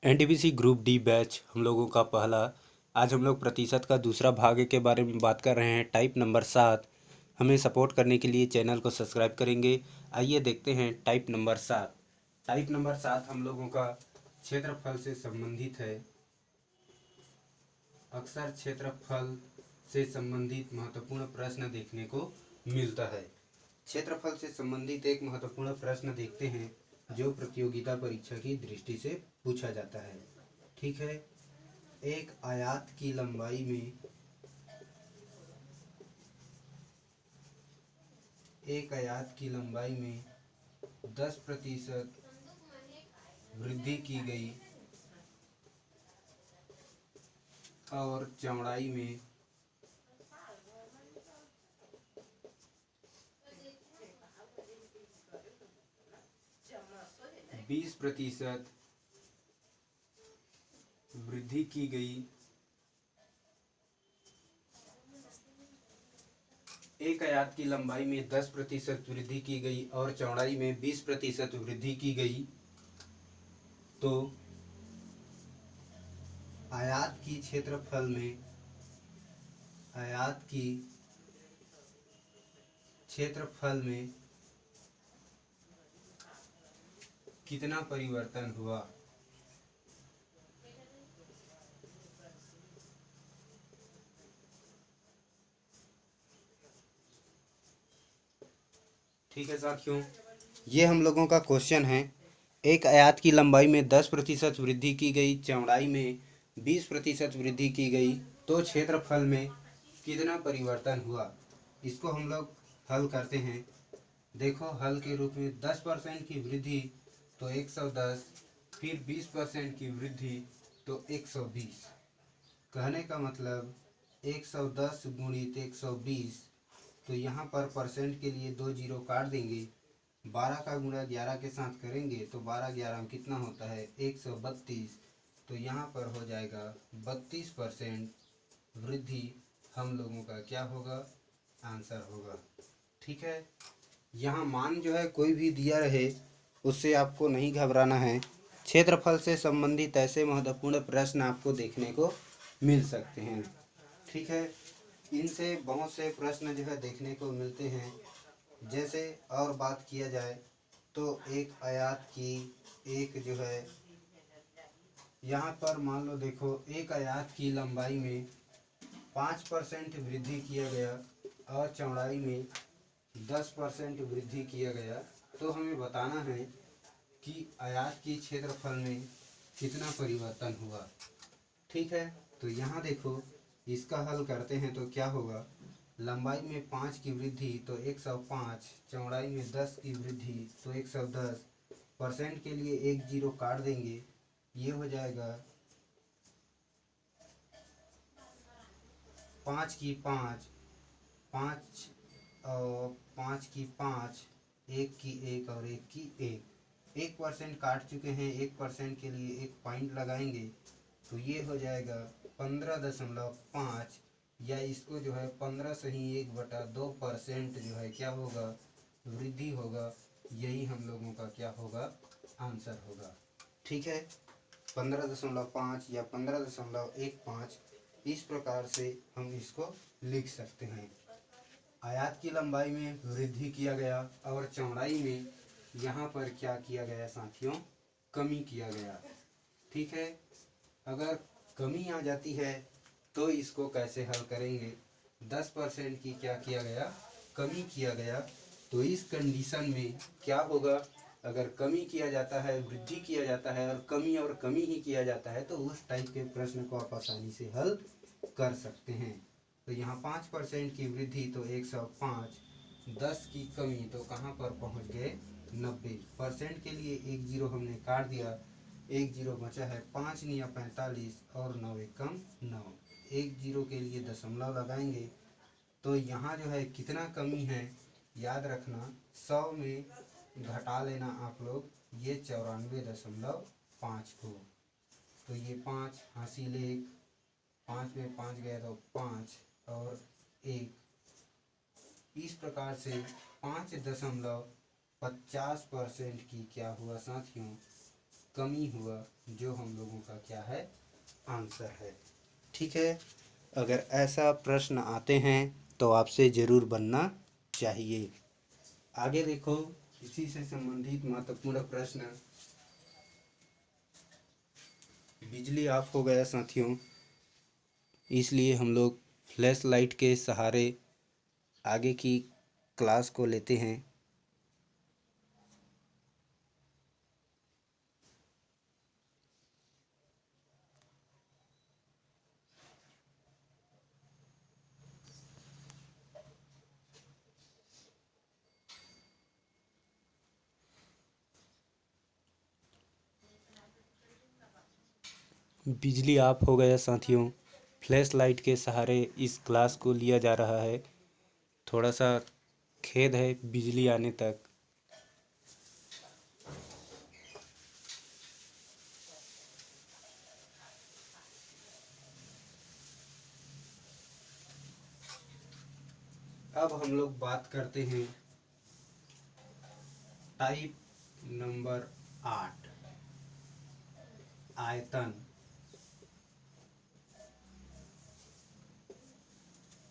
NTPC group D batch हम लोगों का पहला। आज हम लोग प्रतिशत का दूसरा भाग के बारे में बात कर रहे हैं, टाइप नंबर 7। हमें सपोर्ट करने के लिए चैनल को सब्सक्राइब करेंगे। आइए देखते हैं टाइप नंबर 7। टाइप नंबर 7 हम लोगों का क्षेत्रफल से संबंधित है। अक्सर क्षेत्रफल से संबंधित महत्वपूर्ण प्रश्न देखने को मिलता है। क्षेत्रफल से संबंधित एक महत्वपूर्ण प्रश्न देखते हैं जो प्रतियोगिता परीक्षा की दृष्टि से पूछा जाता है। ठीक है। एक आयत की लंबाई में 10% वृद्धि की गई और चौड़ाई में 20% वृद्धि की गई। एक आयत की लंबाई में 10% वृद्धि की गई और चौड़ाई में 20% वृद्धि की गई तो आयत की क्षेत्रफल में कितना परिवर्तन हुआ। ठीक है साथियों, ये हम लोगों का क्वेश्चन है। एक आयत की लंबाई में 10% वृद्धि की गई, चौड़ाई में 20% वृद्धि की गई तो क्षेत्रफल में कितना परिवर्तन हुआ। इसको हम लोग हल करते हैं। देखो, हल के रूप में 10% की वृद्धि तो 110, फिर 20% की वृद्धि तो 120। कहने का मतलब 110 गुणित 120, तो यहाँ पर परसेंट के लिए 2 जीरो काट देंगे। 12 का गुणा 11 के साथ करेंगे तो 12 11 में कितना होता है 132। तो यहाँ पर हो जाएगा 32% वृद्धि हम लोगों का क्या होगा, आंसर होगा। ठीक है। यहाँ मान जो है कोई भी दिया रहे उससे आपको नहीं घबराना है। क्षेत्रफल से संबंधित ऐसे महत्वपूर्ण प्रश्न आपको देखने को मिल सकते हैं। ठीक है। इनसे बहुत से प्रश्न जो है देखने को मिलते हैं। जैसे और बात किया जाए तो एक आयत की एक जो है, यहाँ पर मान लो देखो, एक आयत की लंबाई में 5% वृद्धि किया गया और चौड़ाई में 10% वृद्धि किया गया तो हमें बताना है कि आयत की क्षेत्रफल में कितना परिवर्तन हुआ। ठीक है। तो यहाँ देखो, इसका हल करते हैं तो क्या होगा। लंबाई में 5 की वृद्धि तो 105, चौड़ाई में 10 की वृद्धि तो 110। परसेंट के लिए 1 जीरो काट देंगे, ये हो जाएगा 5 की 5, 5 और 5 की 5, 1 की 1 और 1 की 1। 1% काट चुके हैं, 1% के लिए 1 पॉइंट लगाएंगे तो ये हो जाएगा 15.5, या इसको जो है 15 से ही 1/2% जो है क्या होगा, वृद्धि होगा। यही हम लोगों का क्या होगा, आंसर होगा। ठीक है। 15.5 या 15.15, इस प्रकार से हम इसको लिख सकते हैं। आयत की लंबाई में वृद्धि किया गया और चौड़ाई में यहाँ पर क्या किया गया साथियों, कमी किया गया। ठीक है। अगर कमी आ जाती है तो इसको कैसे हल करेंगे। 10% की क्या किया गया, कमी किया गया। तो इस कंडीशन में क्या होगा, अगर कमी किया जाता है, वृद्धि किया जाता है और कमी ही किया जाता है तो उस टाइप के प्रश्न को आप आसानी से हल कर सकते हैं। तो यहाँ 5% की वृद्धि तो 105, 10 की कमी तो कहाँ पर पहुँच गए, 90। परसेंट के लिए 1 जीरो हमने काट दिया, 1 जीरो बचा है, 5 निया 45 और 9 एकम 9। 1 जीरो के लिए दशमलव लगाएंगे तो यहाँ जो है कितना कमी है, याद रखना 100 में घटा लेना आप लोग ये 94.5 को। तो ये 5 हासिल 1, 5 में 5 गया तो 5 और 1। इस प्रकार से 5.50% की क्या हुआ साथियों, कमी हुआ, जो हम लोगों का क्या है, आंसर है। ठीक है, अगर ऐसा प्रश्न आते हैं तो आपसे ज़रूर बनना चाहिए। आगे देखो, इसी से संबंधित महत्वपूर्ण प्रश्न। बिजली ऑफ हो गया साथियों, इसलिए हम लोग फ्लैश लाइट के सहारे आगे की क्लास को लेते हैं। बिजली ऑफ हो गया साथियों, फ्लैश लाइट के सहारे इस क्लास को लिया जा रहा है। थोड़ा सा खेद है बिजली आने तक। अब हम लोग बात करते हैं टाइप नंबर 8, आयतन।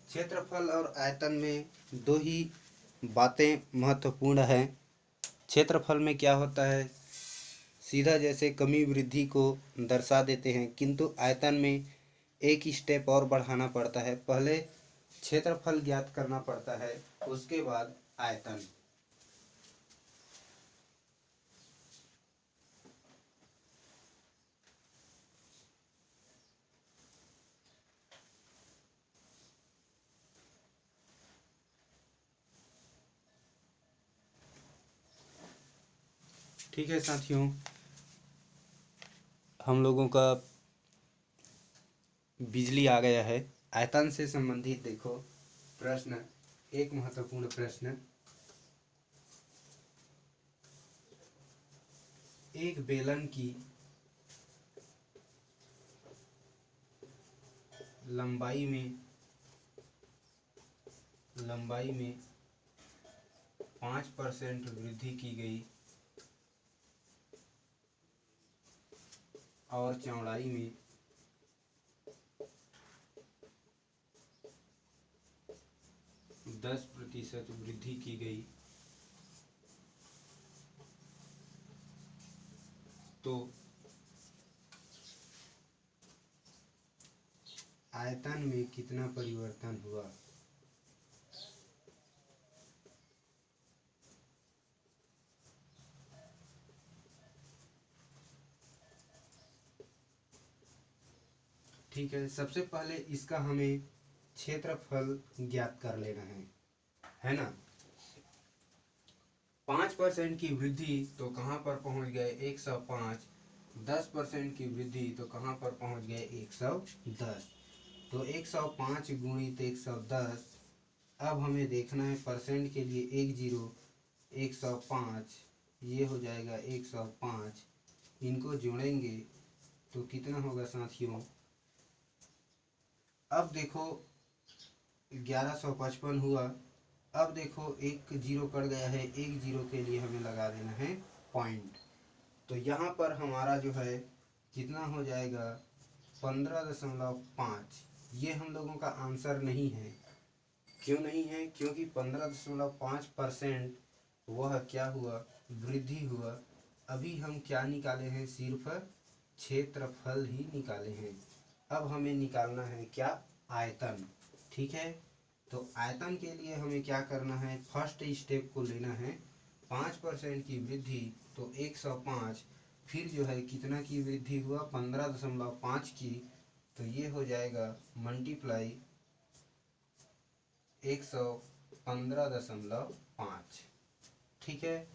क्षेत्रफल और आयतन में दो ही बातें महत्वपूर्ण हैं। क्षेत्रफल में क्या होता है, सीधा जैसे कमी वृद्धि को दर्शा देते हैं, किंतु आयतन में एक स्टेप और बढ़ाना पड़ता है। पहले क्षेत्रफल ज्ञात करना पड़ता है, उसके बाद आयतन। ठीक है साथियों, हम लोगों का बिजली आ गया है। आयतन से संबंधित देखो प्रश्न, एक महत्वपूर्ण प्रश्न। एक बेलन की लंबाई में 5% वृद्धि की गई और चौड़ाई में 10% वृद्धि की गई, तो आयतन में कितना परिवर्तन हुआ। ठीक है, सबसे पहले इसका हमें क्षेत्रफल ज्ञात कर लेना है ना। 5% की वृद्धि तो कहाँ पर पहुंच गए, 105। 10% की वृद्धि तो कहाँ पर पहुंच गए, 110। तो 105 गुणित 110। अब हमें देखना है परसेंट के लिए 105, ये हो जाएगा 105। इनको जोड़ेंगे तो कितना होगा साथियों। अब देखो 1155 हुआ। अब देखो एक जीरो कट गया है, एक जीरो के लिए हमें लगा देना है पॉइंट। तो यहाँ पर हमारा जो है कितना हो जाएगा, 15.5। ये हम लोगों का आंसर नहीं है। क्यों नहीं है, क्योंकि 15.5% वह क्या हुआ, वृद्धि हुआ। अभी हम क्या निकाले हैं, सिर्फ क्षेत्रफल ही निकाले हैं। अब हमें निकालना है क्या, आयतन। ठीक है, तो आयतन के लिए हमें क्या करना है, फर्स्ट स्टेप को लेना है। 5% की वृद्धि तो 105, फिर जो है कितना की वृद्धि हुआ, 15.5 की। तो ये हो जाएगा मल्टीप्लाई 115.5। ठीक है,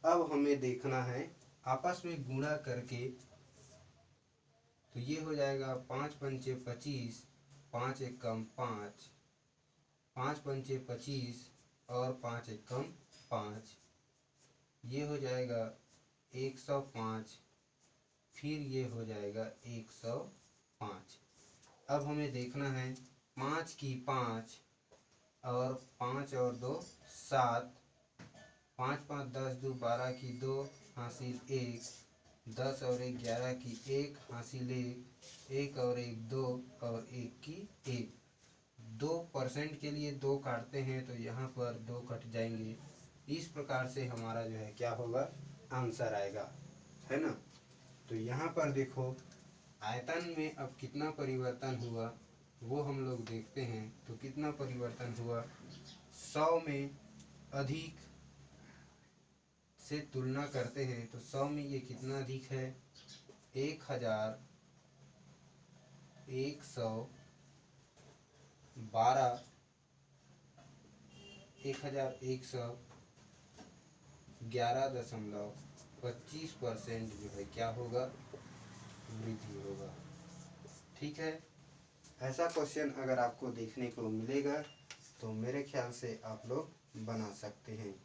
अब हमें देखना है आपस में गुणा करके। तो ये हो जाएगा 5 पंचे 25, 5 एकम 5, 5 पंचे 25 और 5 एकम 5, ये हो जाएगा 105। फिर ये हो जाएगा 105। अब हमें देखना है 5 की 5 और 5 और 2 7, 5 5 10 2 12 की 2 हासिल 1, 10 और 1 11 की 1 हासिल 1 और 1 2 और 1 की 1। 2% के लिए 2 काटते हैं तो यहाँ पर 2 कट जाएंगे। इस प्रकार से हमारा जो है क्या होगा, आंसर आएगा, है ना। तो यहाँ पर देखो आयतन में अब कितना परिवर्तन हुआ वो हम लोग देखते हैं। तो कितना परिवर्तन हुआ, 100 में अधिक से तुलना करते हैं तो 100 में ये कितना अधिक है, 1112 1111.25% जो है क्या होगा, वृद्धि होगा। ठीक है, ऐसा क्वेश्चन अगर आपको देखने को मिलेगा तो मेरे ख्याल से आप लोग बना सकते हैं।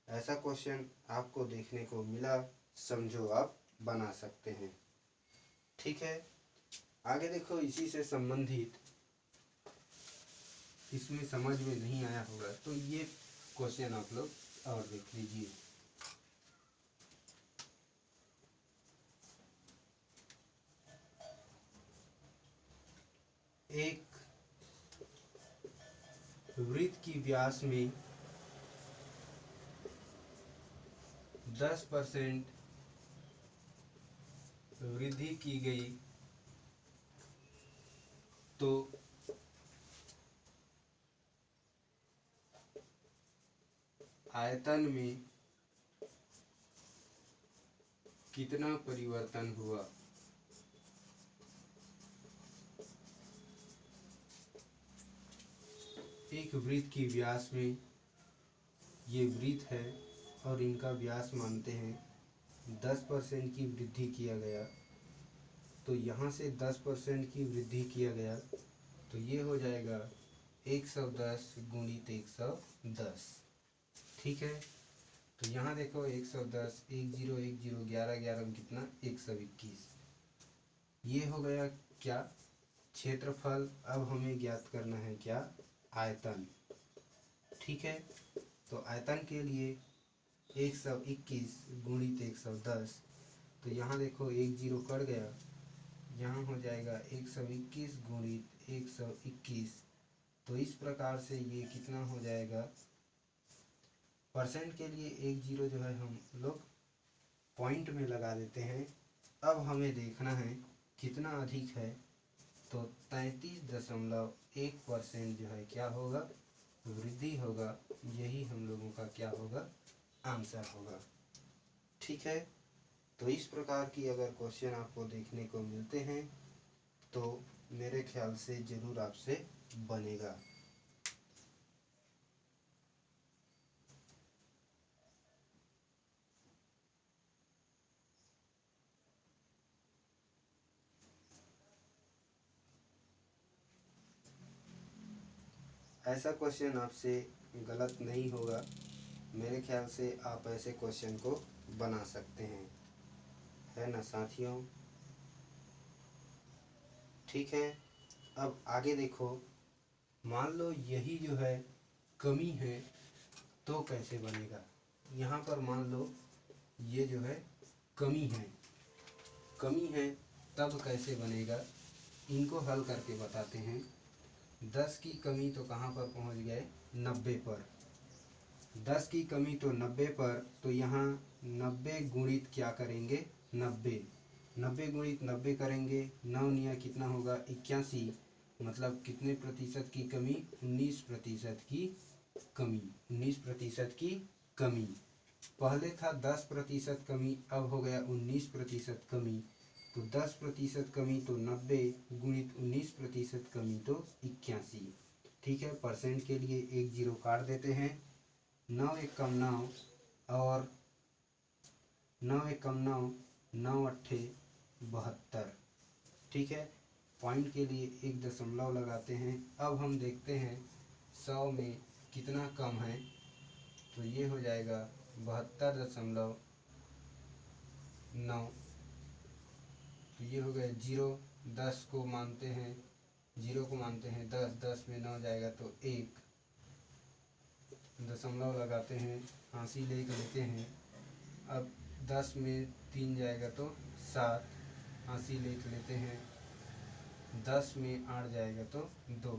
ऐसा क्वेश्चन आपको देखने को मिला, समझो आप बना सकते हैं। ठीक है, आगे देखो इसी से संबंधित, इसमें समझ में नहीं आया होगा तो ये क्वेश्चन आप लोग और देख लीजिए। एक वृत्त की व्यास में 10% वृद्धि की गई तो आयतन में कितना परिवर्तन हुआ। एक वृत्त की व्यास में, ये वृत्त है और इनका व्यास मानते हैं 10% की वृद्धि किया गया, तो यहाँ से 10% की वृद्धि किया गया तो ये हो जाएगा 110 गुणित 110। ठीक है, तो यहाँ देखो 110 1010 11 11 में कितना 121। ये हो गया क्या, क्षेत्रफल। अब हमें ज्ञात करना है क्या, आयतन। ठीक है, तो आयतन के लिए 121 गुणित 110, तो यहाँ देखो 1 0 कट गया, यहाँ हो जाएगा 121 गुणित 121। तो इस प्रकार से ये कितना हो जाएगा, परसेंट के लिए 1 0 जो है हम लोग पॉइंट में लगा देते हैं। अब हमें देखना है कितना अधिक है, तो 33.1% जो है क्या होगा, वृद्धि होगा। यही हम लोगों का क्या होगा, आंसर होगा। ठीक है, तो इस प्रकार की अगर क्वेश्चन आपको देखने को मिलते हैं तो मेरे ख्याल से ज़रूर आपसे बनेगा। ऐसा क्वेश्चन आपसे गलत नहीं होगा, मेरे ख्याल से आप ऐसे क्वेश्चन को बना सकते हैं, है ना साथियों। ठीक है, अब आगे देखो, मान लो यही जो है कमी है तो कैसे बनेगा। यहाँ पर मान लो ये जो है कमी है, कमी है तब कैसे बनेगा, इनको हल करके बताते हैं। 10 की कमी तो कहाँ पर पहुँच गए, 90 पर। 10 की कमी तो 90 पर, तो यहाँ 90 गुणित क्या करेंगे, 90 गुणित 90 करेंगे, 9 निया कितना होगा 81, मतलब कितने प्रतिशत की कमी, 19% की कमी। 19% की कमी, पहले था 10% कमी, अब हो गया 19% कमी। तो 10% कमी तो 90 गुणित 19% कमी तो 81। ठीक है, परसेंट के लिए 1 0 काट देते हैं, 9 एकम 9 और 9 एकम 9, 9 अट्ठे 72। ठीक है, पॉइंट के लिए 1 दशमलव लगाते हैं। अब हम देखते हैं 100 में कितना कम है, तो ये हो जाएगा 72.9। तो ये हो गया 0, 10 को मानते हैं, 0 को मानते हैं 10, 10 में 9 जाएगा तो 1 दशमलव लगाते हैं, हासिल 1 लेते हैं। अब 10 में 3 जाएगा तो 7, 80 लिख लेते हैं। 10 में 8 जाएगा तो 2,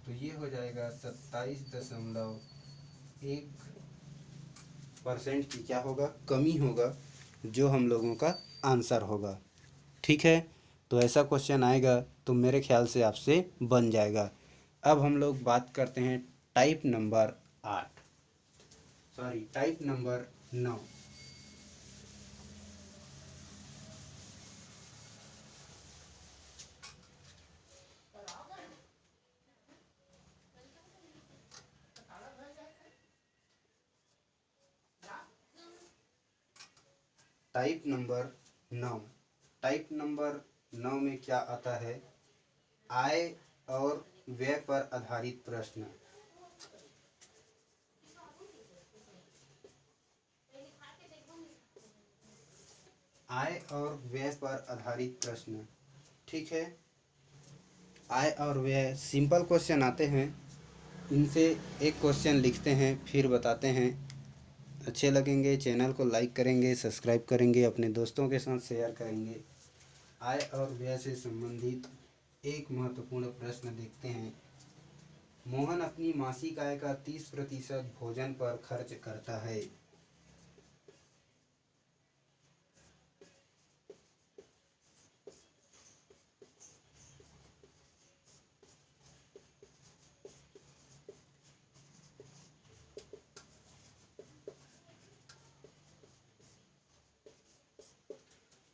तो ये हो जाएगा 27.1% की क्या होगा, कमी होगा, जो हम लोगों का आंसर होगा। ठीक है, तो ऐसा क्वेश्चन आएगा तो मेरे ख्याल से आपसे बन जाएगा। अब हम लोग बात करते हैं type number 9। Type number 9। Type number 9 में क्या आता है, आय और व्यय पर आधारित प्रश्न। आय और व्यय पर आधारित प्रश्न। ठीक है, आय और व्यय सिंपल क्वेश्चन आते हैं, इनसे एक क्वेश्चन लिखते हैं फिर बताते हैं। अच्छे लगेंगे चैनल को लाइक करेंगे, सब्सक्राइब करेंगे, अपने दोस्तों के साथ शेयर करेंगे। आय और व्यय से संबंधित एक महत्वपूर्ण प्रश्न देखते हैं। मोहन अपनी मासिक आय का 30% भोजन पर खर्च करता है।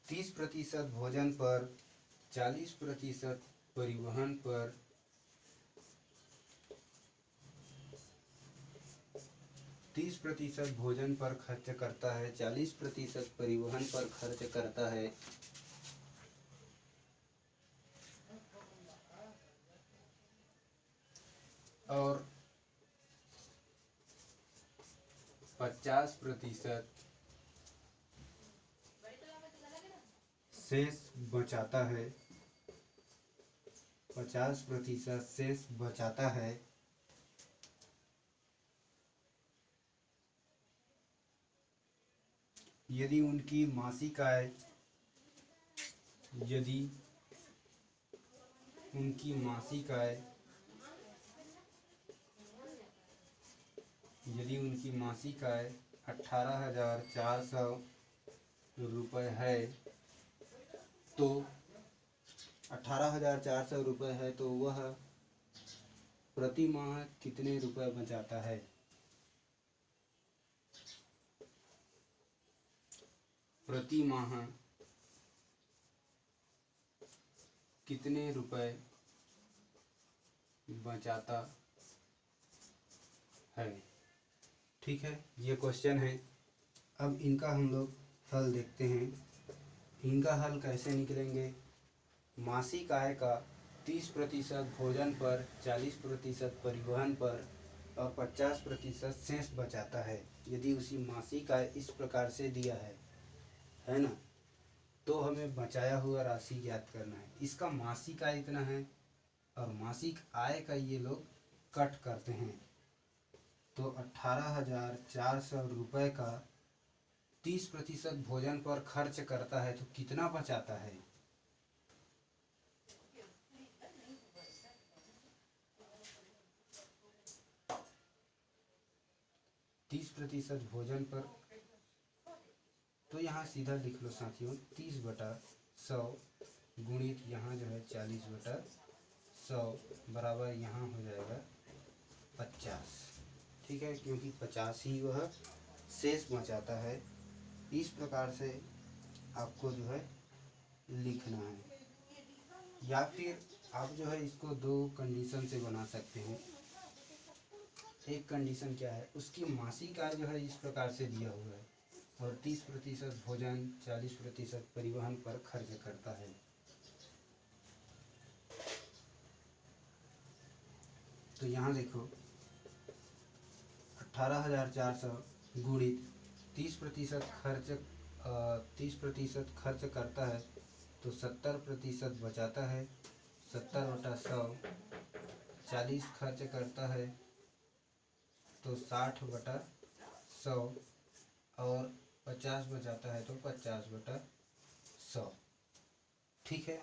30% भोजन पर, 40% परिवहन पर, 30% भोजन पर खर्च करता है, 40% परिवहन पर खर्च करता है, और 50% शेष बचाता है। 50% शेष बचाता है। यदि उनकी मासिक आय, यदि उनकी मासिक आय, यदि उनकी मासिक आय 18,400 रुपये है, तो 18,400 रुपये है तो वह प्रति माह कितने रुपए बचाता है। प्रति माह कितने रुपए बचाता है। ठीक है, ये क्वेश्चन है। अब इनका हम लोग हल देखते हैं। इनका हल कैसे निकलेंगे। मासिक आय का 30% भोजन पर, 40% परिवहन पर और 50% शेष बचाता है। यदि उसी मासिक आय इस प्रकार से दिया है ना, तो हमें बचाया हुआ राशि ज्ञात करना है। इसका मासिक आय इतना है और मासिक आय का ये लोग कट करते हैं, तो 18,400 रुपये का 30% भोजन पर खर्च करता है तो कितना बचाता है। 30% भोजन पर, तो यहाँ सीधा लिख लो साथियों, 30/100 गुणित यहाँ जो है 40/100 बराबर यहाँ हो जाएगा 50। ठीक है, क्योंकि 50 ही वह शेष बचाता है। इस प्रकार से आपको जो है लिखना है, या फिर आप जो है इसको दो कंडीशन से बना सकते हैं। एक कंडीशन क्या है, उसकी मासिक आय जो है इस प्रकार से दिया हुआ है और 30% भोजन, 40% परिवहन पर खर्च करता है। तो यहाँ देखो 18,400 गुणित 30% खर्च करता है तो 70% बचाता है। 70/100, 40 खर्च करता है तो 60/100 और 50 बचाता है तो 50/100। ठीक है,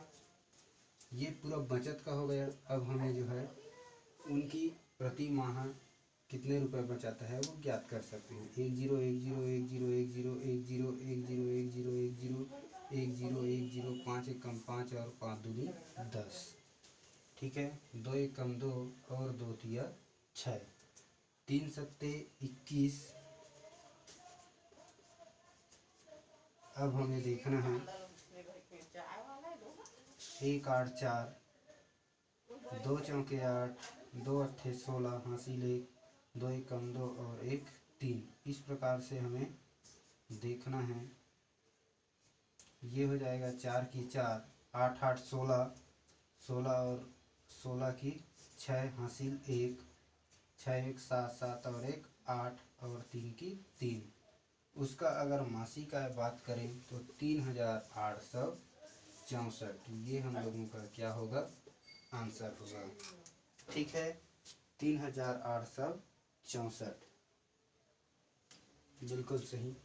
ये पूरा बचत का हो गया। अब हमें जो है उनकी प्रति माह कितने रुपए बचाता है वो ज्ञात कर सकते हैं। 10 10 10 10 10 10 10 10 10 10 10 10 5 एकम 5 और 5 दूनी 10। ठीक है, 2 एकम 2 और 2 तिया 6, 3 सत्ते 21। अब हमें देखना है 1 8 4, 2 चौके 8, 2 अट्ठे 16, हासिल 1, 2 एकम 2 और 1 3। इस प्रकार से हमें देखना है। ये हो जाएगा 4 की 4, 8 8 16, 16 और 16 की 6, हासिल 1, 6 1 7 7 और 1 8 और 3 की 3। उसका अगर मासिक आय बात करें तो 3864। ये हम लोगों का क्या होगा, आंसर होगा। ठीक है, 3864, बिल्कुल सही।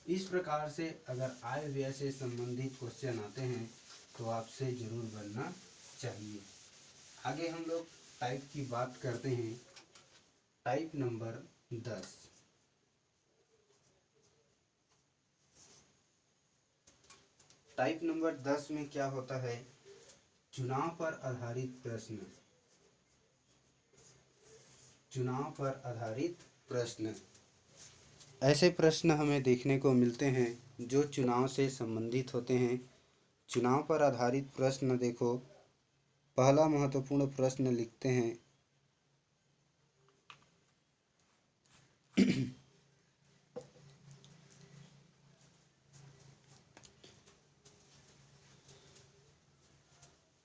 इस प्रकार से अगर आय व्यय से संबंधित क्वेश्चन आते हैं तो आपसे जरूर बनना चाहिए। आगे हम लोग टाइप की बात करते हैं। Type number 10। टाइप नंबर 10 में क्या होता है, चुनाव पर आधारित प्रश्न। चुनाव पर आधारित प्रश्न, ऐसे प्रश्न हमें देखने को मिलते हैं जो चुनाव से संबंधित होते हैं। चुनाव पर आधारित प्रश्न देखो, पहला महत्वपूर्ण प्रश्न लिखते हैं।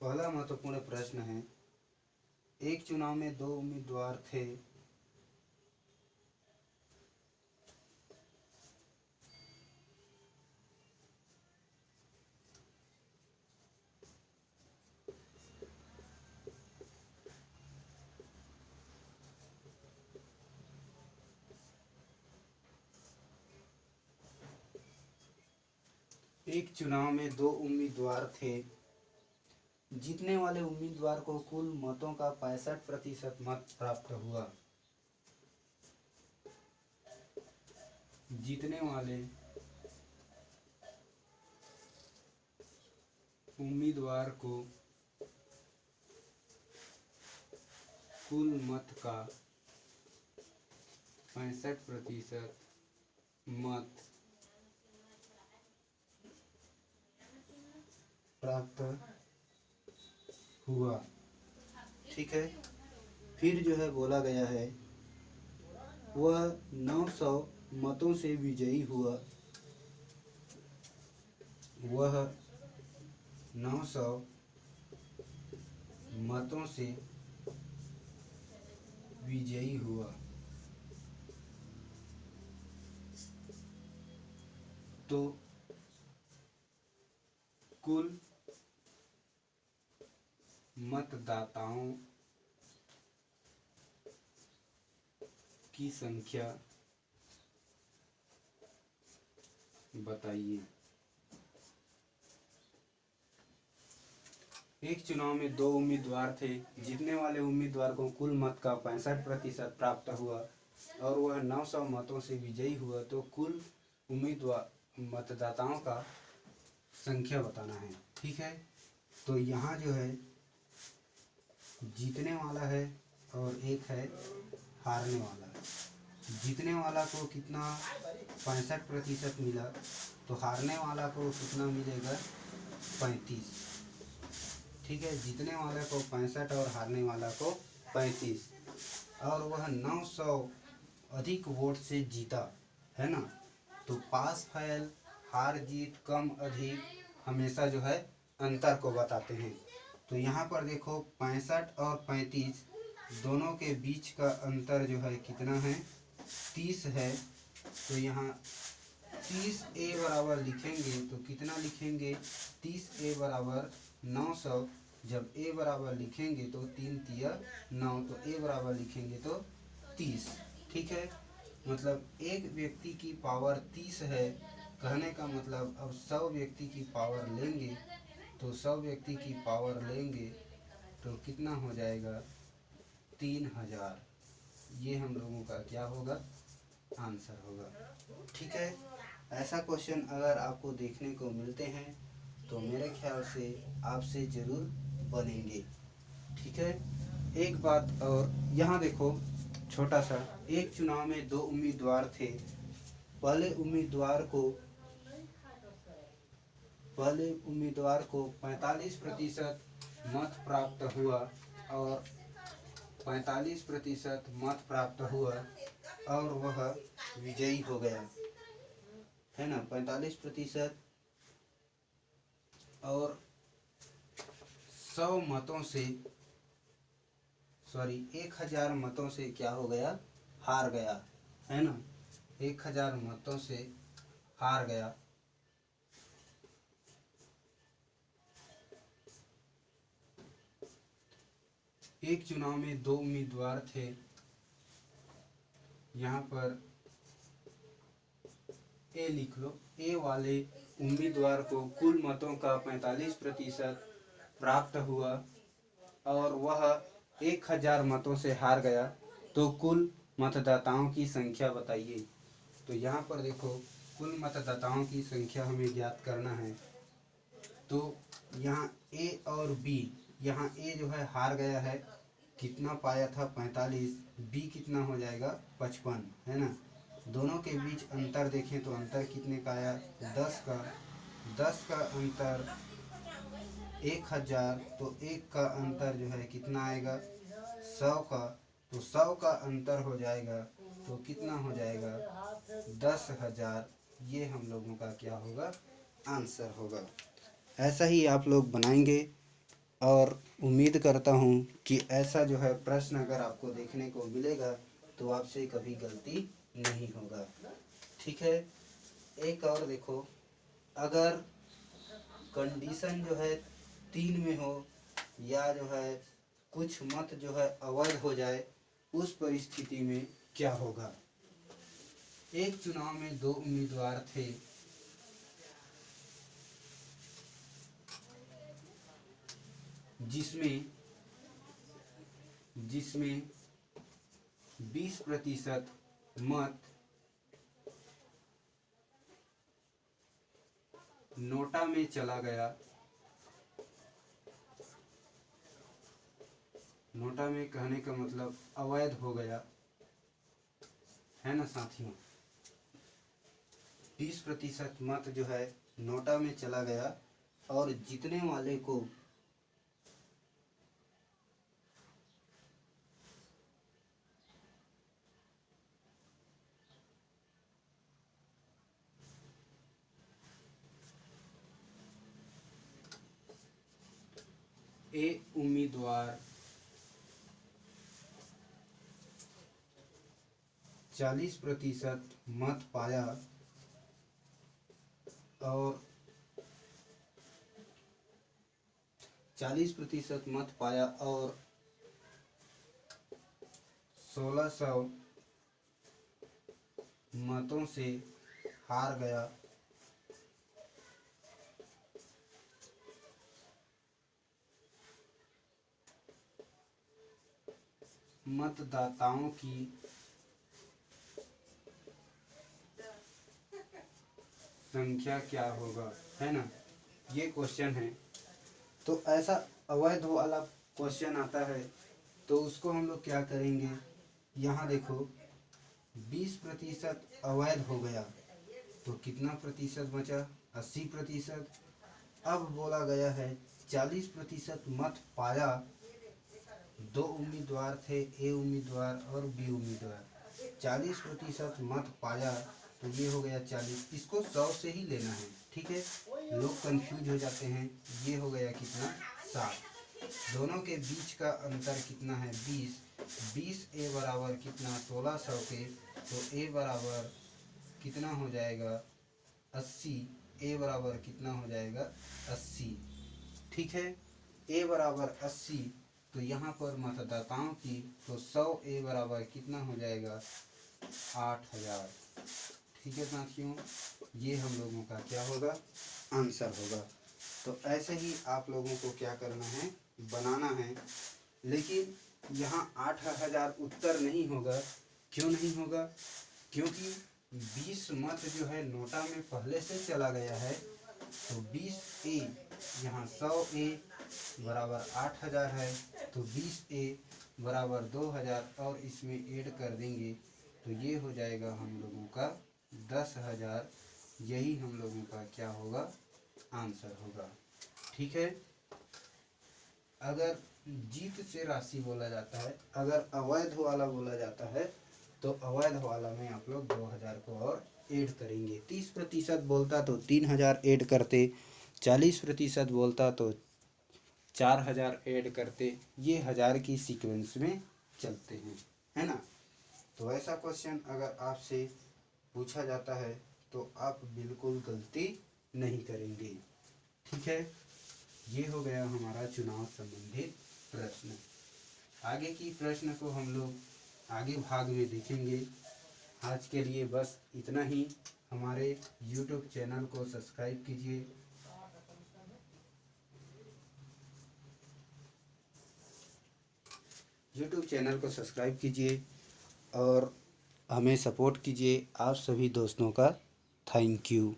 पहला महत्वपूर्ण प्रश्न है, एक चुनाव में 2 उम्मीदवार थे। एक चुनाव में 2 उम्मीदवार थे। जीतने वाले उम्मीदवार को कुल मतों का 65% मत प्राप्त हुआ। जीतने वाले उम्मीदवार को कुल मत का 65% मत प्राप्त हुआ। ठीक है, फिर जो है बोला गया है वह 900 मतों से विजयी हुआ। वह 900 मतों से विजयी हुआ। तो कुल मतदाताओं की संख्या बताइए। एक चुनाव में 2 उम्मीदवार थे। जीतने वाले उम्मीदवार को कुल मत का 65% प्राप्त हुआ और वह 900 मतों से विजयी हुआ। तो कुल उम्मीदवार मतदाताओं का संख्या बताना है। ठीक है, तो यहाँ जो है जीतने वाला है और एक है हारने वाला। जीतने वाला को कितना 65% मिला, तो हारने वाला को कितना मिलेगा 35। ठीक है, जीतने वाले को 65 और हारने वाला को 35, और वह 900 अधिक वोट से जीता है ना। तो पास फैल, हार जीत, कम अधिक हमेशा जो है अंतर को बताते हैं। तो यहाँ पर देखो 65 और 35 दोनों के बीच का अंतर जो है कितना है, 30 है। तो यहाँ 30A बराबर लिखेंगे तो कितना लिखेंगे, 30A बराबर 900। जब A बराबर लिखेंगे तो 3 तिया 9, तो A बराबर लिखेंगे तो 30। ठीक है, मतलब एक व्यक्ति की पावर 30 है कहने का मतलब अब 100 व्यक्ति की पावर लेंगे तो 100 व्यक्ति की पावर लेंगे तो कितना हो जाएगा 3000। ये हम लोगों का क्या होगा आंसर होगा। ठीक है, ऐसा क्वेश्चन अगर आपको देखने को मिलते हैं तो मेरे ख्याल से आपसे ज़रूर बनेंगे। ठीक है, एक बात और यहाँ देखो छोटा सा, एक चुनाव में 2 उम्मीदवार थे। पहले उम्मीदवार को 45% मत प्राप्त हुआ और 45% मत प्राप्त हुआ और वह विजयी हो गया, है ना। 45% और 100 मतों से 1000 मतों से क्या हो गया हार गया, है ना। 1000 मतों से हार गया। एक चुनाव में 2 उम्मीदवार थे। यहाँ पर ए लिख लो। ए वाले उम्मीदवार को कुल मतों का 45% प्राप्त हुआ और वह 1000 मतों से हार गया, तो कुल मतदाताओं की संख्या बताइए। तो यहाँ पर देखो कुल मतदाताओं की संख्या हमें ज्ञात करना है। तो यहाँ ए और बी, यहाँ ए जो है हार गया है, कितना पाया था 45, बी कितना हो जाएगा 55, है ना। दोनों के बीच अंतर देखें तो अंतर कितने का आया 10 का अंतर 1000, तो 1 का अंतर जो है कितना आएगा 100 का, तो 100 का अंतर हो जाएगा तो कितना हो जाएगा 10,000। ये हम लोगों का क्या होगा आंसर होगा। ऐसा ही आप लोग बनाएंगे और उम्मीद करता हूँ कि ऐसा जो है प्रश्न अगर आपको देखने को मिलेगा तो आपसे कभी गलती नहीं होगा। ठीक है, एक और देखो, अगर कंडीशन जो है 3 में हो या जो है कुछ मत जो है अवैध हो जाए, उस परिस्थिति में क्या होगा। एक चुनाव में 2 उम्मीदवार थे। जिसमें 20% मत नोटा में चला गया। नोटा में कहने का मतलब अवैध हो गया, है ना साथियों। 20% मत जो है नोटा में चला गया और जीतने वाले को ए उम्मीदवार 40% मत पाया और 40% मत पाया और 1600 मतों से हार गया। मतदाताओं की संख्या क्या होगा, है ना। ये क्वेश्चन है। तो ऐसा अवैध वाला क्वेश्चन आता है तो उसको हम लोग क्या करेंगे, यहाँ देखो 20% अवैध हो गया तो कितना प्रतिशत बचा 80%। अब बोला गया है 40% मत पाया। 2 उम्मीदवार थे, ए उम्मीदवार और बी उम्मीदवार। 40% मत पाया तो ये हो गया 40, इसको 100 से ही लेना है। ठीक है, लोग कंफ्यूज हो जाते हैं। ये हो गया कितना 60। दोनों के बीच का अंतर कितना है 20 ए बराबर कितना 1600 के, तो ए बराबर कितना हो जाएगा 80। ए बराबर कितना हो जाएगा 80। ठीक है, ए बराबर 80, तो यहाँ पर मतदाताओं की तो 100 ए बराबर कितना हो जाएगा 8000। ठीक है साथियों, ये हम लोगों का क्या होगा, आंसर होगा। तो ऐसे ही आप लोगों को क्या करना है, बनाना है। लेकिन यहाँ 8,000 उत्तर नहीं होगा। क्यों नहीं होगा? क्योंकि 20 मत जो है नोटा में पहले से चला गया है। तो 20A यहाँ 100A बराबर 8,000 है, तो 20A बराबर 2,000 और इसमें ऐड कर देंगे तो ये हो जाएगा हम लोगों का 10,000। यही हम लोगों का क्या होगा, आंसर होगा। ठीक है। अगर जीत से राशि बोला जाता है, अगर अवैध वाला बोला जाता है, तो अवैध वाला में आप लोग 2,000 को और ऐड करेंगे। 30% बोलता तो 3,000 ऐड करते, 40% बोलता तो 4,000 ऐड करते। ये 1,000 की सीक्वेंस में चलते हैं, है ना। तो ऐसा क्वेश्चन अगर आपसे पूछा जाता है तो आप बिल्कुल गलती नहीं करेंगे। ठीक है। ये हो गया हमारा चुनाव संबंधित प्रश्न। आगे की प्रश्न को हम लोग आगे भाग में देखेंगे। आज के लिए बस इतना ही। हमारे YouTube चैनल को सब्सक्राइब कीजिए। YouTube चैनल को सब्सक्राइब कीजिए और हमें सपोर्ट कीजिए। आप सभी दोस्तों का थैंक यू।